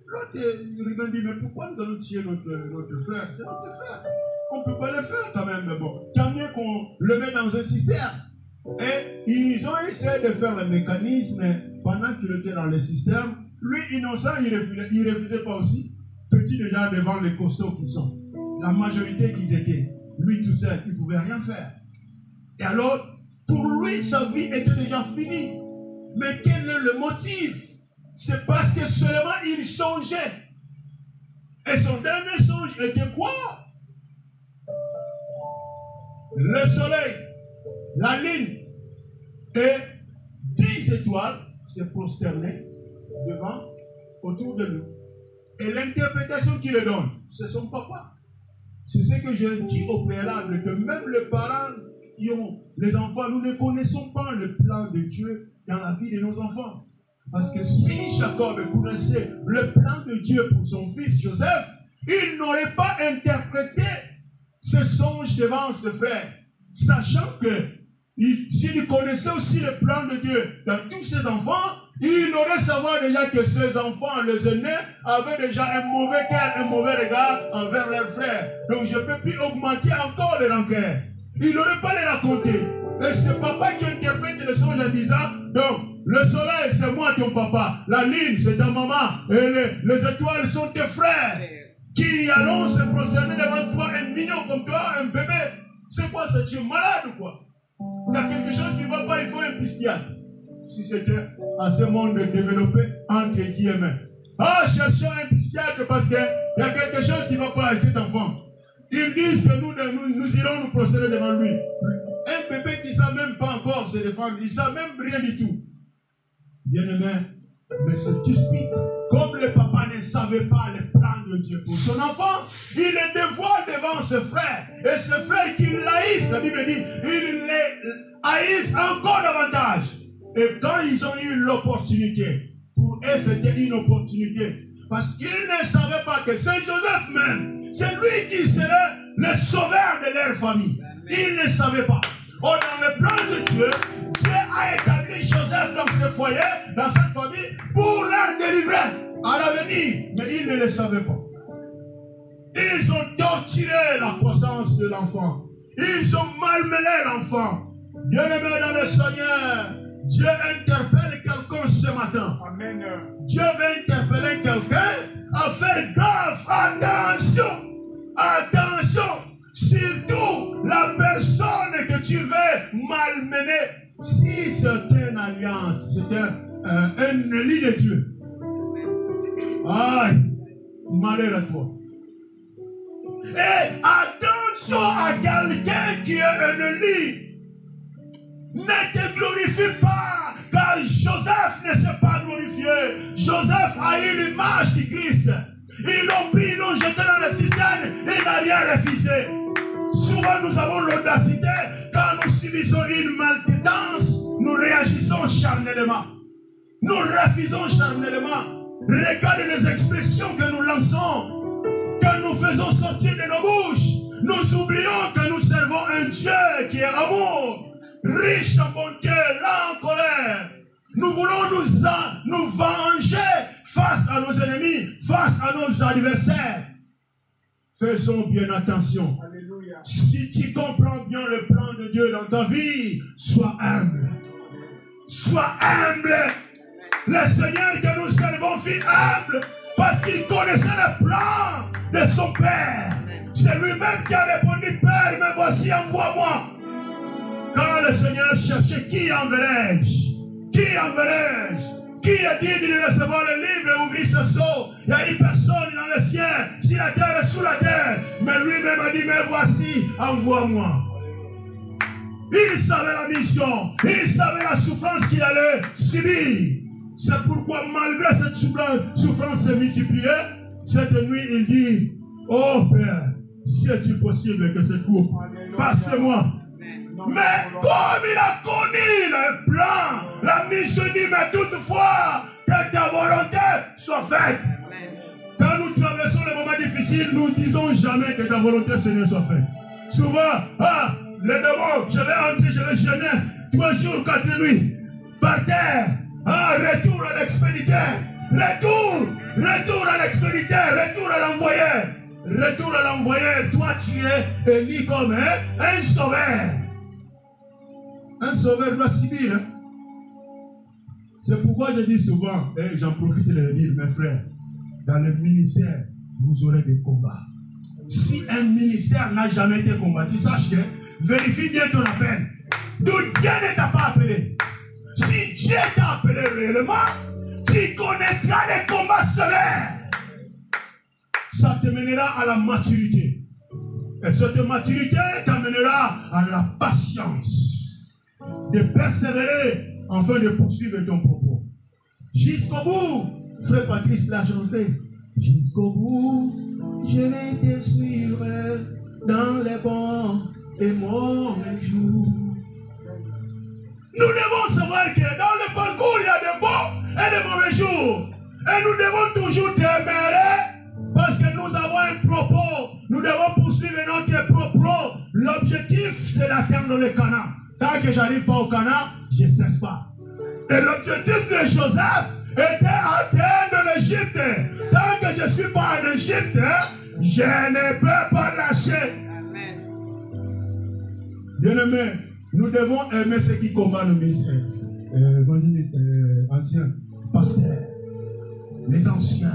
L'autre, Ruben dit, mais pourquoi nous allons tuer notre frère? C'est notre frère. On ne peut pas le faire quand même, mais bon. Tant mieux qu'on le met dans un cisterne. Et ils ont essayé de faire le mécanisme, mais pendant qu'il était dans le cisterne, lui, innocent, il refusait pas aussi. Petit déjà devant les costauds qu'ils sont. La majorité qu'ils étaient. Lui tout seul, il ne pouvait rien faire. Et alors, pour lui, sa vie était déjà finie. Mais quel est le motif? C'est parce que seulement il songeait. Et son dernier songe était quoi? Le soleil, la lune et 10 étoiles se prosternaient devant, autour de nous. Et l'interprétation qu'il le donne, c'est son papa. C'est ce que je dis au préalable, que même les parents qui ont les enfants, nous ne connaissons pas le plan de Dieu dans la vie de nos enfants. Parce que si Jacob connaissait le plan de Dieu pour son fils Joseph, il n'aurait pas interprété ce songe devant ses frères, sachant que s'il connaissait aussi le plan de Dieu dans tous ses enfants, il aurait savoir déjà que ses enfants, les aînés, avaient déjà un mauvais cœur, un mauvais regard envers leurs frères. Donc je ne peux plus augmenter encore les rancœurs. Il n'aurait pas les raconter. Et c'est papa qui interprète le songe en disant, donc, le soleil, c'est moi ton papa. La lune, c'est ta maman. Et les étoiles sont tes frères. Qui allons se prosterner devant toi, un mignon comme toi, un bébé. C'est quoi ça? Tu es malade ou quoi? Il y a quelque chose qui ne va pas, il faut un pistillat. Si c'était à ce monde développé, entre guillemets. Ah, cherchons un psychiatre parce qu'il y a quelque chose qui ne va pas à cet enfant. Ils disent que nous irons nous procéder devant lui. Un bébé qui ne sait même pas encore se défendre, il ne sait même rien du tout. Bien-aimé, mais c'est typique. Comme le papa ne savait pas le plan de Dieu pour son enfant, il le dévoile devant ses frères. Et ses frères qui l'haïssent, la Bible dit, ils les haïssent encore davantage. Et quand ils ont eu l'opportunité, pour eux c'était une opportunité. Parce qu'ils ne savaient pas que c'est Joseph même, c'est lui qui serait le sauveur de leur famille. Ils ne savaient pas. Oh, dans le plan de Dieu, Dieu a établi Joseph dans ce foyer, dans cette famille, pour leur délivrer à l'avenir. Mais ils ne le savaient pas. Ils ont torturé la croissance de l'enfant. Ils ont malmené l'enfant. Bien-aimé dans le Seigneur, Dieu interpelle quelqu'un ce matin. Amen. Dieu veut interpeller quelqu'un à faire gaffe. Attention. Attention. Surtout la personne que tu veux malmener. Si c'est une alliance, c'est un lit de Dieu. Aïe, malheur à toi. Et attention à quelqu'un qui est un lit. Ne te glorifie pas, car Joseph ne s'est pas glorifié. Joseph a eu l'image du Christ. Ils l'ont pris, ils l'ont jeté dans la cisterne, il n'a rien refusé. Souvent nous avons l'audacité, quand nous subissons une maltraitance, nous réagissons charnellement. Nous refusons charnellement. Regardez les expressions que nous lançons, que nous faisons sortir de nos bouches. Nous oublions que nous servons un Dieu qui est amour, riche en bonté, lent en colère. Nous voulons nous venger face à nos ennemis, face à nos adversaires. Faisons bien attention. Alléluia. Si tu comprends bien le plan de Dieu dans ta vie, sois humble. Sois humble. Le Seigneur que nous servons fut humble parce qu'il connaissait le plan de son Père. C'est lui-même qui a répondu, Père, me voici, envoie-moi. Quand le Seigneur cherchait, qui enverrai-je? Qui enverrai-je? Qui a dit de recevoir le livre et ouvrir ce sceau? Il n'y a une personne dans le ciel, si la terre est sous la terre. Mais lui-même a dit, me voici, envoie-moi. Il savait la mission, il savait la souffrance qu'il allait subir. C'est pourquoi malgré cette souffrance se multipliée, cette nuit il dit, oh Père, si est-il possible que cette coupe passe-moi. Mais comme il a connu le plan, la mission dit, mais toutefois, que ta volonté soit faite. Quand nous traversons les moments difficiles, nous ne disons jamais que ta volonté, Seigneur, soit faite. Souvent, le démon, je vais entrer, je vais jeûner 3 jours, 4 nuits, par terre. Retour à l'expéditeur. Retour à l'expéditeur. Retour à l'envoyeur. Retour à l'envoyeur. Toi, tu es élu comme un sauveur. Un sauveur doit subir. C'est pourquoi je dis souvent, et j'en profite de le dire, mes frères, dans le ministère, vous aurez des combats. Si un ministère n'a jamais été combattu, sache que vérifie bien ton appel. D'où Dieu ne t'a pas appelé. Si Dieu t'a appelé réellement, tu connaîtras les combats sévères. Ça te mènera à la maturité. Et cette maturité t'amènera à la patience. De persévérer afin de poursuivre ton propos. Jusqu'au bout, frère Patrice l'a chanté. Jusqu'au bout, je vais te suivre dans les bons et mauvais jours. Nous devons savoir que dans le parcours, il y a des bons et des mauvais jours. Et nous devons toujours demeurer parce que nous avons un propos. Nous devons poursuivre notre propos. L'objectif, c'est d'atteindre le Canaan. Tant que je n'arrive pas au Canaan, je ne cesse pas. Et l'objectif de Joseph était d'atteindre l'Égypte. Tant que je ne suis pas en Égypte, je ne peux pas lâcher. Bien-aimés, nous devons aimer ceux qui combattent le ministère. Évangélistes, anciens, pasteurs, les anciens.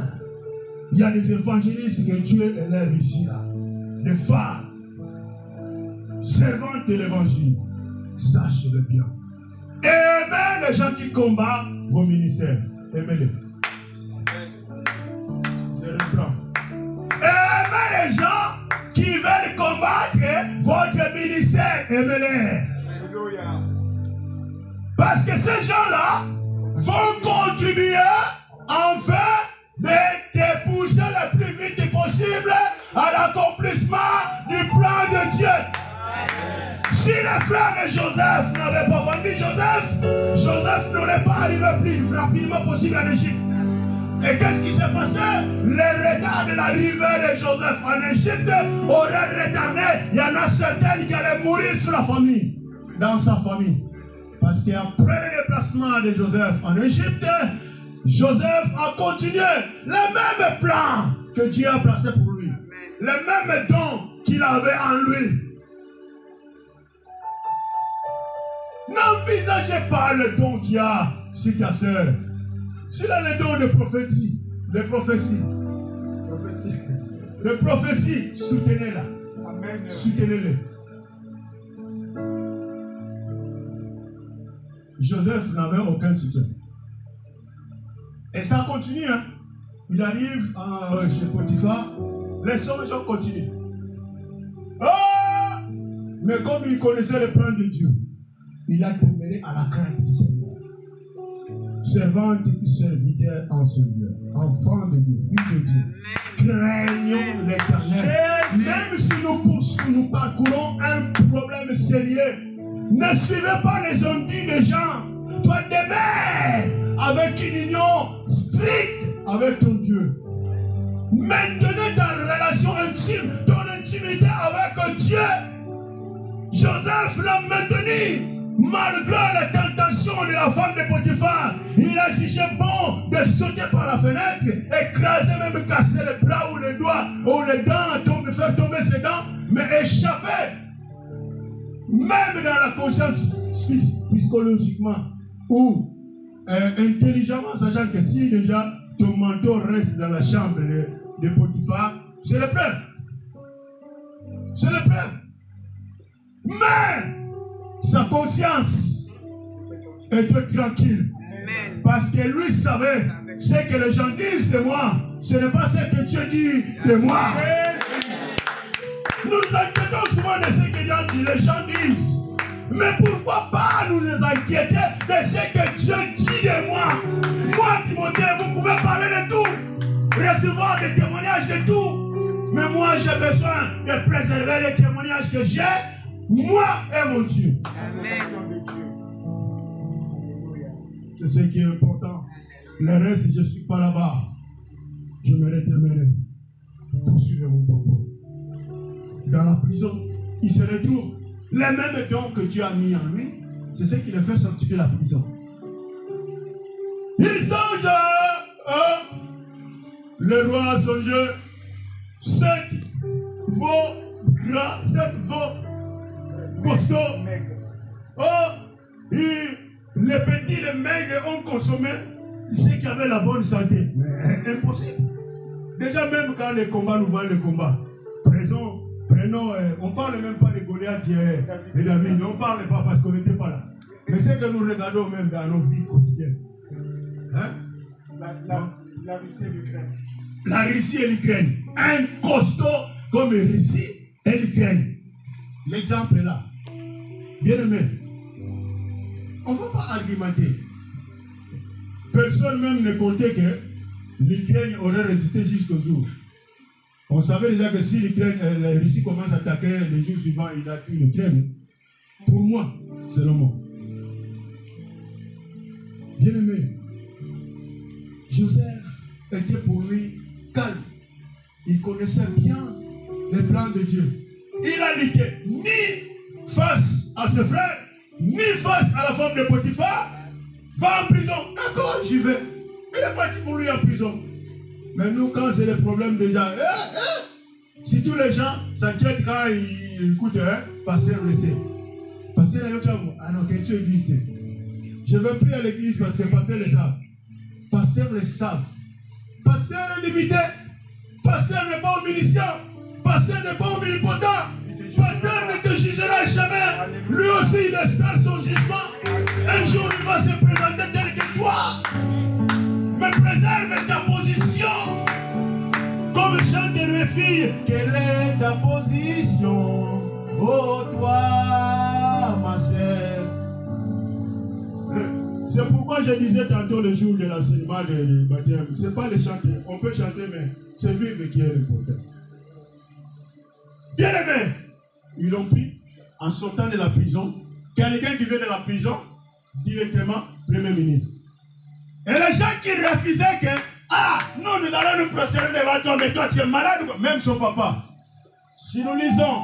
Il y a des évangélistes que Dieu élève ici, là. Des femmes, servantes de l'évangile. Sache-le bien. Aimez les gens qui combattent vos ministères. Aimez-les. Je reprends. Aimez les gens qui veulent combattre votre ministère. Aimez-les. Parce que ces gens-là vont contribuer enfin de pousser le plus vite possible à l'accomplissement du plan de Dieu. Si les frères de Joseph n'avaient pas vendu Joseph n'aurait pas arrivé plus rapidement possible en Égypte. Et qu'est-ce qui s'est passé? Le retard de l'arrivée de Joseph en Égypte aurait retardé. Il y en a certains qui allaient mourir sur la famille, dans sa famille. Parce qu'après le déplacement de Joseph en Égypte, Joseph a continué le même plan que Dieu a placé pour lui. Le même don qu'il avait en lui. N'envisagez pas le don qu'il y a sur ta sœur. S'il a le don de prophétie, de prophétie, soutenez-la. Soutenez-le. Joseph n'avait aucun soutien. Et ça continue. Hein? Il arrive chez Potiphar. Les songes ont continué. Oh! Mais comme il connaissait le plan de Dieu, il a demeuré à la crainte du Seigneur. Servante et serviteur en Seigneur, enfant de Dieu, fils de Dieu, craignons l'Éternel. Même si nous parcourons un problème sérieux, ne suivez pas les ondits des gens. Toi, demeure avec une union stricte avec ton Dieu. Maintenez ta relation intime, ton intimité avec Dieu. Joseph l'a maintenu. Malgré la tentation de la femme de Potiphar, il a jugé bon de sauter par la fenêtre, écraser, même casser les bras ou les doigts ou les dents, faire tomber ses dents, mais échapper. Même dans la conscience psychologiquement ou intelligemment, sachant que si déjà ton manteau reste dans la chambre de Potiphar, c'est l'épreuve. C'est l'épreuve. Mais sa conscience était tranquille. Amen. Parce que lui savait ce que les gens disent de moi. Ce n'est pas ce que Dieu dit de moi. Nous nous inquiétons souvent de ce que les gens disent. Mais pourquoi pas nous inquiéter de ce que Dieu dit de moi? Moi, Timothée, vous pouvez parler de tout, recevoir des témoignages de tout. Mais moi, j'ai besoin de préserver les témoignages que j'ai. Moi et mon Dieu. Amen. C'est ce qui est important. Le reste, je ne suis pas là-bas. Je me déterminerai. Poursuivez mon propos. Dans la prison, il se retrouve. Les mêmes dons que Dieu a mis en lui, c'est ce qui le fait sortir de la prison. Il songe. Le roi a songé 7 veaux costauds. Les petits, les maigres ont consommé ceux qui avaient la bonne santé. Mais impossible. Déjà, même quand les combats, nous voyons les combats, prenons, on ne parle même pas de Goliath et David. On ne parle pas parce qu'on n'était pas là. Mais c'est que nous regardons même dans nos vies quotidiennes. Hein? La Russie et l'Ukraine. La Russie et l'Ukraine. Un costaud comme la Russie et l'Ukraine. L'exemple est là. Bien aimé, on ne va pas argumenter. Personne même ne comptait que l'Ukraine aurait résisté jusqu'au jour. On savait déjà que si la Russie commence à attaquer les jours suivants, il a tué l'Ukraine. Pour moi, selon moi. Bien aimé, Joseph était pour lui calme. Il connaissait bien les plans de Dieu. Il a dit que ni face à ses frères, ni face à la femme de Potiphar, va en prison. D'accord, j'y vais. Il est parti pour lui en prison. Mais nous, quand c'est le problème déjà, si tous les gens s'inquiètent quand ils écoutent, pasteur le sait. Pasteur le sait. Ah non, que tu existes. Je ne vais plus à l'église parce que pasteur le savent. Pasteur le savent. Pasteur est limité. Pasteur n'est pas omniscient. Pasteur n'est pas omnipotent. Pasteur ne te jugera jamais. Lui aussi, il espère son jugement. Un jour, il va se présenter tel que toi. Mais préserve ta position. Comme chante de mes filles. Quelle est ta position? Oh, toi, ma sœur. C'est pour pourquoi je disais tantôt le jour de l'enseignement de baptême, ce n'est pas le chanter. On peut chanter, mais c'est vivre qui est important. Bien aimé, ils l'ont pris en sortant de la prison. Quelqu'un qui vient de la prison, directement, Premier ministre. Et les gens qui refusaient que, nous allons nous prosterner devant toi, mais toi tu es malade. Même son papa. Si nous lisons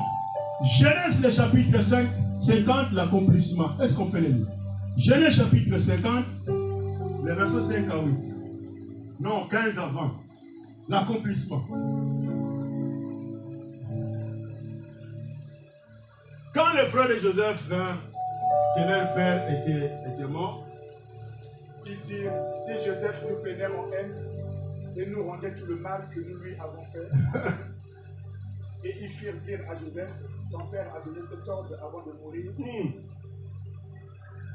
Genèse le chapitre 5, 50, l'accomplissement. Est-ce qu'on peut le lire? Genèse chapitre 50, le verset 5 à 8. Non, 15 avant. L'accomplissement. Quand les frères de Joseph vinrent, que leur père était mort, ils dirent, si Joseph nous peinait en haine et nous rendait tout le mal que nous lui avons fait, et ils firent dire à Joseph, ton père a donné cet ordre avant de mourir,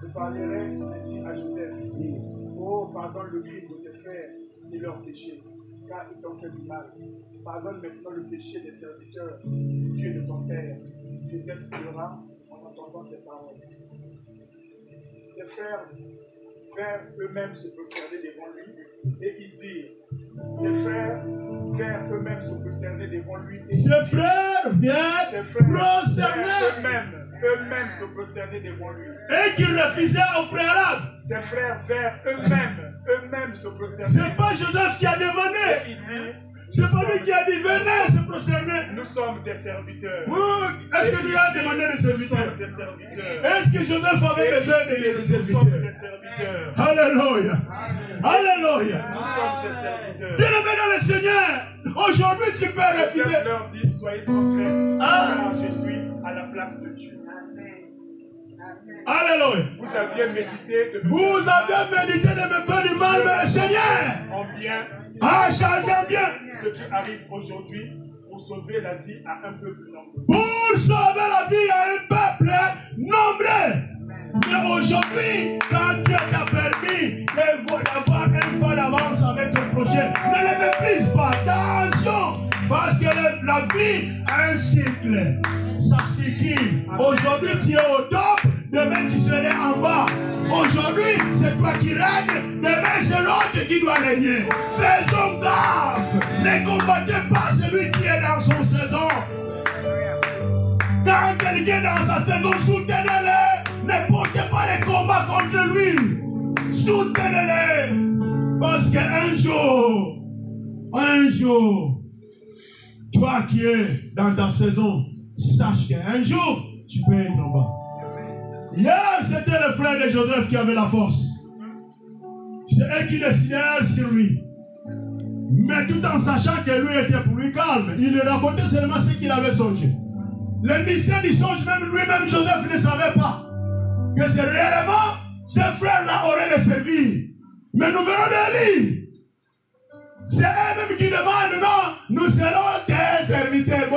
vous parlerez ainsi à Joseph, oh, pardonne le crime de tes frères et leurs péchés, car ils t'ont fait du mal. Pardonne maintenant le péché des serviteurs du Dieu de ton père. Joseph pleura en entendant ces paroles. Ses frères vinrent eux-mêmes se prosterner devant lui et ils dirent, ses frères vinrent eux-mêmes se prosterner devant lui et ses frères viennent prosterner eux-mêmes se prosterner devant lui. Et qu'ils refusaient au préalable. Ses frères vinrent eux-mêmes se prosterner. C'est pas Joseph qui a demandé. Et il dit, c'est pas lui qui a dit venez se prosterner. Nous sommes des serviteurs. Est-ce que lui a demandé des serviteurs? Nous sommes des serviteurs. Est-ce que Joseph avait besoin des serviteurs? Nous sommes des serviteurs. Alléluia. Alléluia. Nous sommes des serviteurs. Bien-aimé dans le Seigneur, aujourd'hui tu peux refuser. Joseph leur dit, soyez sans crainte, car je suis à la place de Dieu. Alléluia. Vous aviez médité de me faire du mal, mais le Seigneur en bien, changeant bien. Ce qui arrive aujourd'hui pour sauver la vie à un peuple nombreux. Pour sauver la vie à un peuple nombreux. Mais aujourd'hui, quand Dieu t'a permis d'avoir un pas d'avance avec ton projet, ne le méprise pas. Attention, parce que la vie a un cycle. Ça circule. Aujourd'hui, tu es au top. Demain, tu seras en bas. Aujourd'hui, c'est toi qui règnes. Demain, c'est l'autre qui doit régner. Faisons gaffe. Ne combattez pas celui qui est dans son saison. Quand quelqu'un est dans sa saison, soutenez-le. Ne portez pas les combats contre lui. Soutenez-le. Parce qu'un jour, toi qui es dans ta saison, sache qu'un jour, tu peux être en bas. Hier, c'était le frère de Joseph qui avait la force. C'est eux qui décidèrent sur lui. Mais tout en sachant que lui était pour lui calme, il ne racontait seulement ce qu'il avait songé. Le mystère du songe, même lui-même, Joseph ne savait pas que c'est réellement ses frères-là auraient le servir. Mais nous verrons de lui. C'est eux-mêmes qui demandent, non, nous serons tes serviteurs.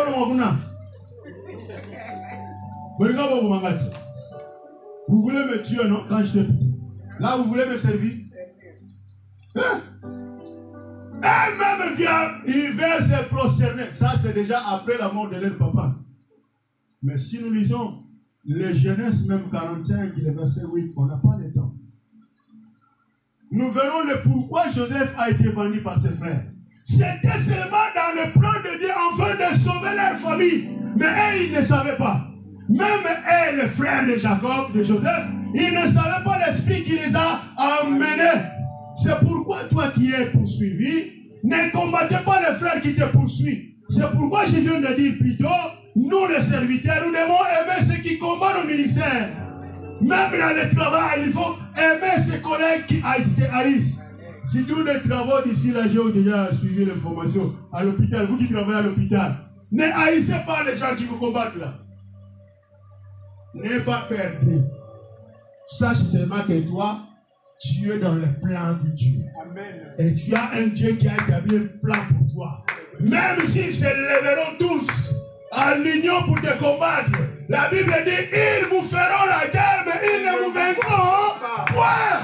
Vous voulez me tuer, non? Quand j'étais petit. Là, vous voulez me servir? Hein? Eux-mêmes ils viennent se prosterner. Ça, c'est déjà après la mort de leur papa. Mais si nous lisons les Genèse, même 45, le verset 8, on n'a pas le temps. Nous verrons le pourquoi Joseph a été vendu par ses frères. C'était seulement dans le plan de Dieu afin de sauver leur famille. Mais eux, ils ne savaient pas. Même eux, les frères de Jacob, de Joseph, ils ne savaient pas l'esprit qui les a emmenés. C'est pourquoi toi qui es poursuivi, ne combattez pas les frères qui te poursuivent. C'est pourquoi je viens de dire plutôt, nous les serviteurs, nous devons aimer ceux qui combattent au ministère. Même dans le travail, il faut aimer ses collègues qui te haïssent. Si tous les travaux d'ici là, j'ai déjà suivi l'information à l'hôpital, vous qui travaillez à l'hôpital, ne haïssez pas les gens qui vous combattent là. N'aie pas perdu. Sache seulement que toi, tu es dans le plan de Dieu. Amen. Et tu as un Dieu qui a établi un plan pour toi. Même s'ils se lèveront tous en union pour te combattre, la Bible dit, ils vous feront la guerre, mais ils ne vous vaincront point.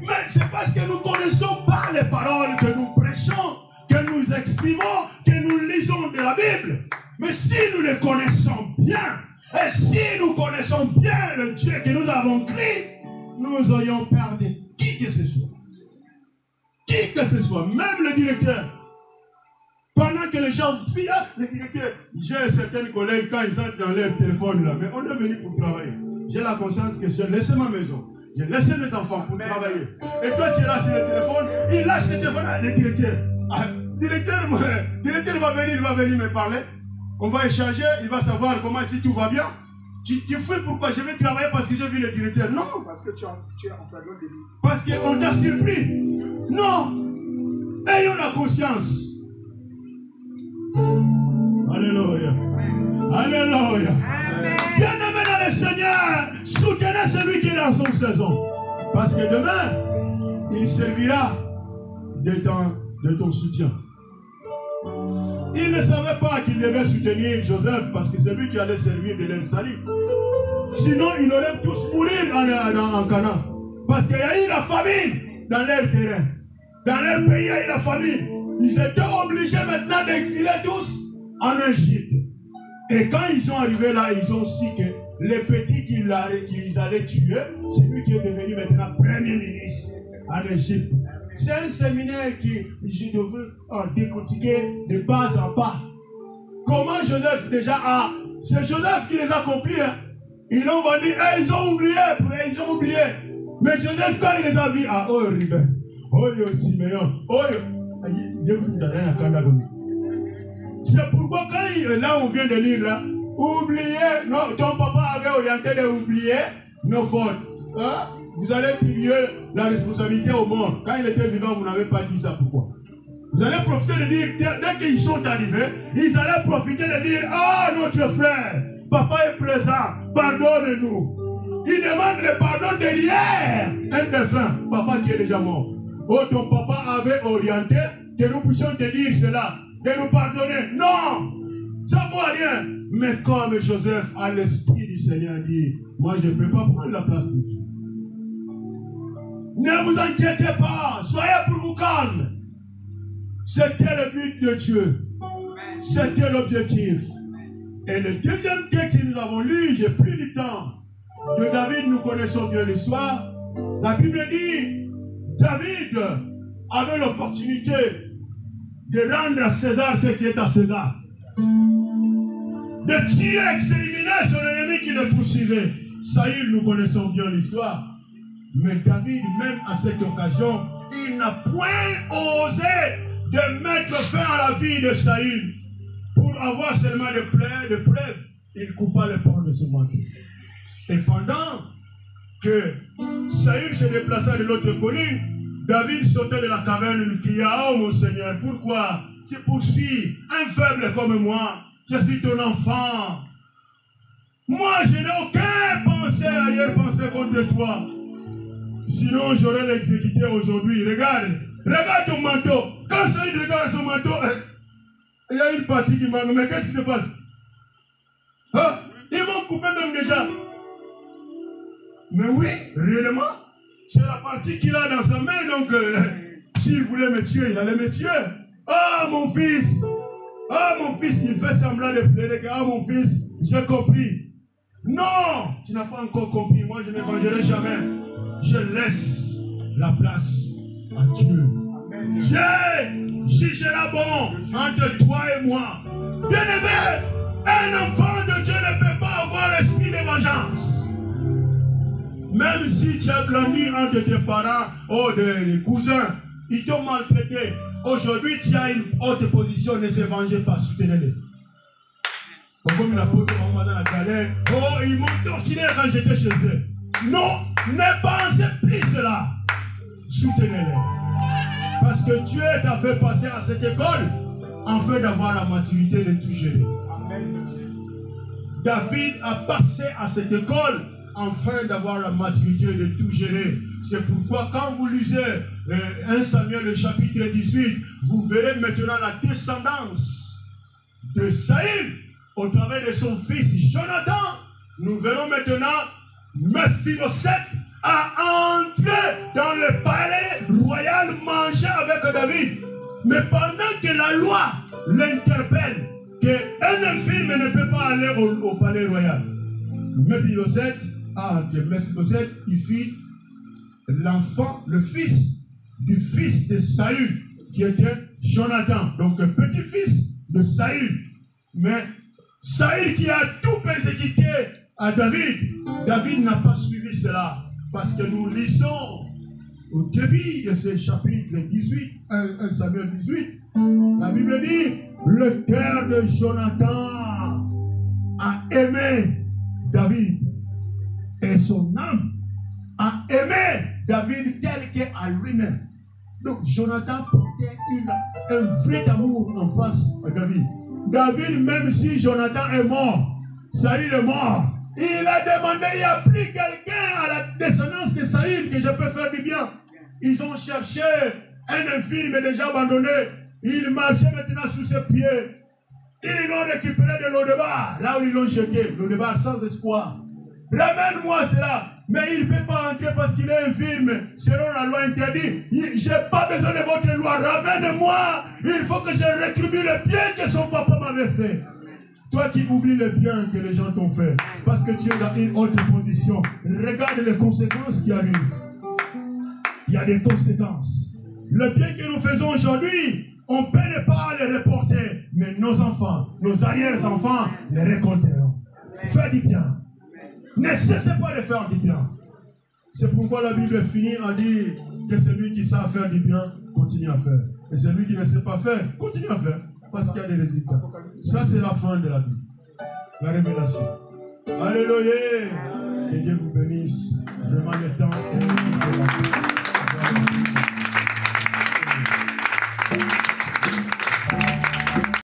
Mais c'est parce que nous ne connaissons pas les paroles que nous prêchons, que nous exprimons, que nous lisons de la Bible. Mais si nous les connaissons bien, et si nous connaissons bien le Dieu que nous avons créé, nous aurions perdu qui que ce soit. Qui que ce soit, même le directeur. Pendant que les gens fient, le directeur, j'ai certains collègues, quand ils entrent dans leur téléphone là, mais on est venu pour travailler. J'ai la conscience que j'ai laissé ma maison, j'ai laissé mes enfants pour travailler. Et toi, tu es là sur le téléphone, il lâche le téléphone à le directeur. Directeur va venir me parler. On va échanger, il va savoir comment si tout va bien. Tu fais pourquoi? Je vais travailler parce que j'ai vu le directeur. Non. Parce que tu es en flagrant délit. Parce qu'on t'a surpris. Non. Ayons la conscience. Alléluia. Alléluia. Bien-aimé dans le Seigneur, soutenez celui qui est dans son saison. Parce que demain, il servira de ton soutien. Il ne savait pas qu'il devait soutenir Joseph parce que c'est lui qui allait servir de leur salut. Sinon, ils auraient tous mourir en Canaan. Parce qu'il y a eu la famine dans leur terrain. Dans leur pays, il y a eu la famine. Ils étaient obligés maintenant d'exiler tous en Égypte. Et quand ils sont arrivés là, ils ont su que les petits qu'ils allaient tuer, c'est lui qui est devenu maintenant premier ministre en Égypte. C'est un séminaire qui je devais décortiquer de bas en bas. Comment Joseph déjà a... C'est Joseph qui les a compris. Hein. Ils l'ont vendu, ils ont oublié. Mais Joseph, quand il les a vus, oh Ruben, oh Simeon, oh c'est pourquoi quand là on vient de lire là, oubliez, non, ton papa avait orienté d'oublier nos fautes. Hein? Vous allez prier la responsabilité au monde. Quand il était vivant, vous n'avez pas dit ça. Pourquoi? Vous allez profiter de dire, dès qu'ils sont arrivés, ils allaient profiter de dire, ah, notre frère, papa est présent, pardonne-nous. Il demande le pardon derrière un défunt. Papa qui est déjà mort. Oh, ton papa avait orienté que nous puissions te dire cela, de nous pardonner. Non, ça ne vaut rien. Mais comme Joseph a l'esprit du Seigneur dit, moi je ne peux pas prendre la place de Dieu. Ne vous inquiétez pas, soyez pour vous calme. C'était le but de Dieu. C'était l'objectif. Et le deuxième texte que nous avons lu, j'ai pris du temps. De David, nous connaissons bien l'histoire. La Bible dit, David avait l'opportunité de rendre à César ce qui est à César. De tuer, exterminer son ennemi qui le poursuivait. Saül, nous connaissons bien l'histoire. Mais David, même à cette occasion, il n'a point osé de mettre fin à la vie de Saül. Pour avoir seulement des preuves, il coupa le port de son manteau. Et pendant que Saül se déplaça de l'autre colline, David sautait de la caverne et lui cria, oh mon Seigneur, pourquoi tu poursuis un faible comme moi? Je suis ton enfant. Moi, je n'ai aucune pensée, arrière-pensée contre toi. Sinon, j'aurais l'exécuté aujourd'hui. Regarde ton manteau. Quand Saül regarde son manteau, il y a une partie qui manque. Mais qu'est-ce qui se passe? Hein? Ils m'ont coupé même déjà. Mais oui, réellement, c'est la partie qu'il a dans sa main. Donc, s'il voulait me tuer, il allait me tuer. Ah, mon fils! Ah, mon fils, il fait semblant de pleurer. Ah, mon fils, j'ai compris. Non, tu n'as pas encore compris. Moi, je ne vengerai jamais. Je laisse la place à Dieu. Dieu jugera bon entre toi et moi. Bien-aimé, un enfant de Dieu ne peut pas avoir l'esprit de vengeance. Même si tu as grandi entre tes parents ou des cousins, ils t'ont maltraité. Aujourd'hui, tu as une haute position, ne se vengez pas, soutenez-les. Comme l'apôtre dans la galère, oh, ils m'ont torturé quand j'étais chez eux. Non, ne pensez plus cela. Soutenez-les. Parce que Dieu t'a fait passer à cette école afin d'avoir la maturité de tout gérer. David a passé à cette école afin d'avoir la maturité de tout gérer. C'est pourquoi quand vous lisez 1 Samuel le chapitre 18, vous verrez maintenant la descendance de Saül au travers de son fils Jonathan. Nous verrons maintenant Mephibosheth a entré dans le palais royal manger avec David. Mais pendant que la loi l'interpelle qu'un infirme ne peut pas aller au palais royal, Mephibosheth, il fit l'enfant, le fils de Saül, qui était Jonathan, donc petit-fils de Saül. Mais Saül qui a tout exécuté à David, David n'a pas suivi cela, parce que nous lisons au début de ce chapitre 18, 1 Samuel 18, la Bible dit, le cœur de Jonathan a aimé David, et son âme a aimé David tel qu'à lui-même. Donc Jonathan portait un vrai amour en face à David. David, même si Jonathan est mort, Saül est mort, il a demandé, il a pris quelqu'un à la descendance de Saül que je peux faire du bien. Ils ont cherché un infirme déjà abandonné. Il marchait maintenant sous ses pieds. Ils l'ont récupéré de l'Odebar, là où ils l'ont jeté, l'Odebar sans espoir. Ramène-moi cela. Mais il ne peut pas entrer parce qu'il est infirme. Selon la loi interdite. Je n'ai pas besoin de votre loi. Ramène-moi. Il faut que je rétribue le bien que son papa m'avait fait. Toi qui oublies le bien que les gens t'ont fait. Parce que tu es dans une autre position. Regarde les conséquences qui arrivent. Il y a des conséquences. Le bien que nous faisons aujourd'hui, on peut ne pas les reporter. Mais nos enfants, nos arrière-enfants, les récolteront. Fais du bien. Ne cessez pas de faire du bien. C'est pourquoi la Bible finit à dire que celui qui sait faire du bien, continue à faire. Et celui qui ne sait pas faire, continue à faire. Parce qu'il y a des résultats. Ça, c'est la fin de la Bible. La révélation. Alléluia. Et Dieu vous bénisse. Vraiment le temps est